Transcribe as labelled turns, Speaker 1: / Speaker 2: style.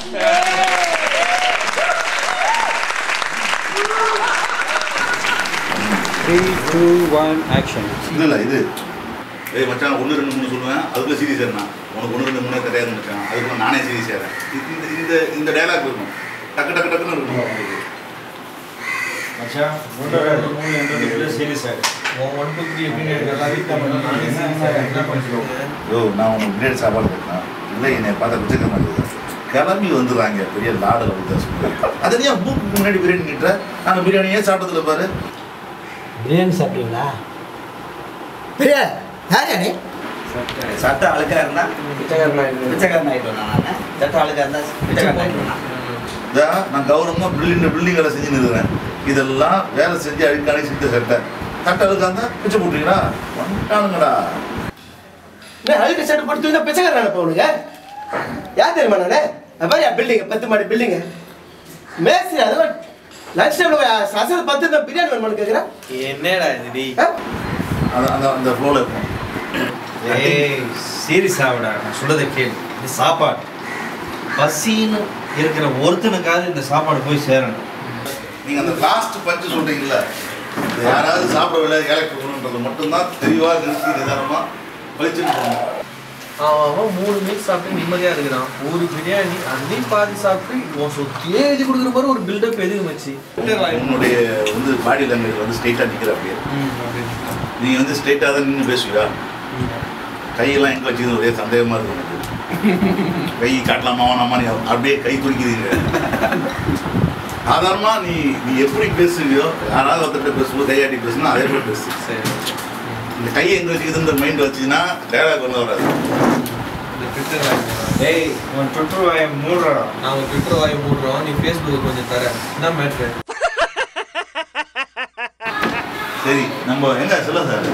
Speaker 1: Three, two, one, action.
Speaker 2: இல்லை இது ஏய் மச்சான் 1 2 3 சொல்லுவேன் அதுக்குள்ள சீரியஸ் ஏறனா உனக்கு 1 2 3 தெரியாது மச்சான் அதுக்குள்ள நானே சீரியஸ் ஏறேன் இந்த டயலாக் இருக்கும் டக்கு டக்கு டக்குன்னு இருக்கும்
Speaker 3: மச்சான் 1 2 3 என்றதுக்குள்ள சீரியஸ் ஆயிடு 1 2 3 எப்படின்னு எடுக்கிறதா வீட்டில் பண்ணி நானே சீரியஸ் ஆகிறேன் என்ன பண்ணிடுவோம்
Speaker 2: யோ நான் உனக்கு முன்னாடி சாப்பாடு போட்டேன் இல்லை என்னை பார்த்தா பிச்சைக்க மாட்டேங்குது கிளம்பி வந்துடுறாங்க பெரிய லாடில் வந்து அதை ஏன் மூக்கு முன்னாடி பிரியாணி நிட்டுற நாங்கள் பிரியாணியே சாப்பிட்டதுல பாரு
Speaker 4: பிரியாணி சாப்பிட்டீங்களா பிரியா யார் யானே
Speaker 5: சட்டை அழுக்கா இருந்தா பிச்சைக்காரன் ஆகிட்டு நான் சட்டை அழுக்கா இருந்தா பிச்சைக்காரன் ஆகிட்டு
Speaker 2: நான் கௌரவமாக பில்டிங் வேலை செஞ்சுன்னு இருக்கிறேன் இதெல்லாம் வேலை செஞ்சு அழுக்கானே செஞ்ச சட்டை சட்டை அழுக்கா இருந்தா பிச்சை போட்டுறீங்களா வந்துட்டானுங்கடா
Speaker 4: அழுக்க சட்டை போட்டு பிச்சைக்காரன் நினைப்பவனுங்க யார் தெரியுமா நானே பாரியா பில்டிங் 10 மாடி பில்டிங்கு மேஸ்திரி அதுவும் லஞ்ச் டைம்ல சசல் 10 பிரியாணி வேணுமான்னு கேட்குறேன்
Speaker 5: என்னடா இது
Speaker 2: அந்த ஃப்ளோவில் இருக்கும்
Speaker 3: ஏய் சீரியஸ் ஆகுடா நான் சொல்றதை கேளு இது சாப்பாடு பசின்னு இருக்கிற ஒருத்தனுக்காவது இந்த சாப்பாடு போய் சேரணும்
Speaker 2: நீங்கள் அந்த லாஸ்ட் பஞ்சு சொல்கிறீங்களா யாராவது சாப்பிடவில்லை ஏழைக்கு போகணுன்றது மட்டும்தான் தெளிவாக நிறுத்தி நிதானமாக பழிச்சுன்னு போகணும்
Speaker 6: அவன் 3 மீல் சாப்பிட்டு நிம்மதியாக இருக்கிறான் ஒரு பிரியாணி அதையும் பாதி சாப்பிட்டு உன் சொத்தியே எழுதி கொடுக்குற மாதிரி ஒரு பில்டப் எதுக்கு மச்சி
Speaker 2: உன்னுடைய வந்து பாடி லாங்குவேஜ் வந்து ஸ்ட்ரெயிட்டாக நிற்கிற அப்படியே நீங்கள் வந்து ஸ்ட்ரெயிட்டாக தான் நின்று பேசுவீங்களா கையெல்லாம் எங்கே வச்சுக்கிறது ஒரே சந்தேகமாக இருக்கும் எனக்கு கை காட்டலாமா வேணாமா நீ அப்படியே கை துடிக்கிறீங்க சாதாரணமாக நீ எப்படி பேசுவியோ யாராவது ஒருத்தர் பேசுவோம் கையாட்டி பேசுனா அதே போல் பேசு
Speaker 6: சரி
Speaker 2: இந்த கையை எங்கே வச்சுக்கிது மைண்ட் வச்சுன்னா டைலாக் ஒன்றும் வராது
Speaker 6: இந்த ட்விட்டர்
Speaker 3: ஏய் உன் ட்விட்டர் வாயை மூடுறா
Speaker 6: நாங்கள் ட்விட்டர் வாங்கி மூடுறோம் நீ ஃபேஸ்புக்கு கொஞ்சம் தர என்ன மேட்ரு
Speaker 2: சரி நம்ம எங்க சொல்ல சார்